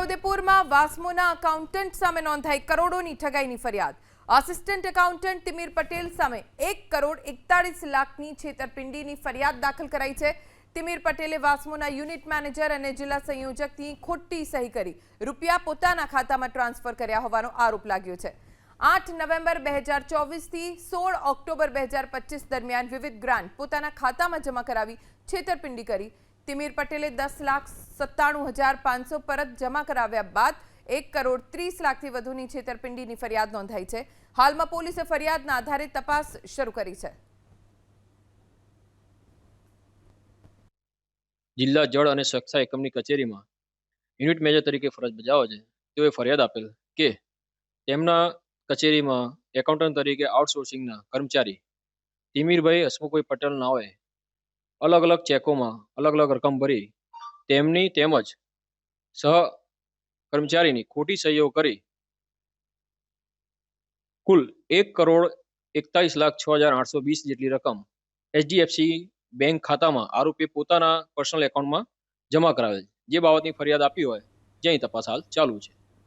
છોટાઉદેપુરમાં વાસ્મોના accountant સામે નોંધાઈ કરોડોની ઠગાઈની ફરિયાદ। આસિસ્ટન્ટ એકાઉન્ટન્ટ તિમિર પટેલ સામે 1 કરોડ 41 લાખની છેતરપિંડીની ફરિયાદ દાખલ કરાઈ છે। તિમિર પટેલે વાસ્મોના યુનિટ મેનેજર અને જિલ્લા સંયોજકની ખોટી સહી કરી રૂપિયા પોતાના ખાતામાં ટ્રાન્સફર કર્યા હોવાનો આરોપ લાગ્યો છે। 8 નવેમ્બર 2024 થી 16 ઓક્ટોબર 2025 દરમિયાન વિવિધ ગ્રાન્ટ પોતાના ખાતામાં જમા કરાવી છેતરપિંડી કરી। તિમિર પટેલે 10,97,500 પરત જમા કરાવ્યા બાદ 1 કરોડ 30 લાખથી વધુની છેતરપિંડીની ફરિયાદ નોંધાઈ છે। હાલમાં પોલીસે ફરિયાદના આધારે તપાસ શરૂ કરી છે। જિલ્લા જળ અને સ્વચ્છતા એકમની કચેરીમાં યુનિટ મેનેજર તરીકે ફરજ બજાવે છે તેઓએ ફરિયાદ આપેલ કે તેમના કચેરીમાં એકાઉન્ટન્ટ તરીકે આઉટસોર્સિંગના કર્મચારી તિમિરભાઈ હસમુખભાઈ પટેલ નાઓએ અલગ અલગ ચેકોમાં અલગ અલગ રકમ ભરી તેમની તેમજ સહ કર્મચારીની ખોટી સહીઓ કરી કુલ 1 કરોડ 41,06,820 જેટલી રકમ એચડીએફસી બેંક ખાતામાં આરોપી પોતાના પર્સનલ એકાઉન્ટમાં જમા કરાવેલ, જે બાબતની ફરિયાદ આપી હોય જેની તપાસ હાલ ચાલુ છે।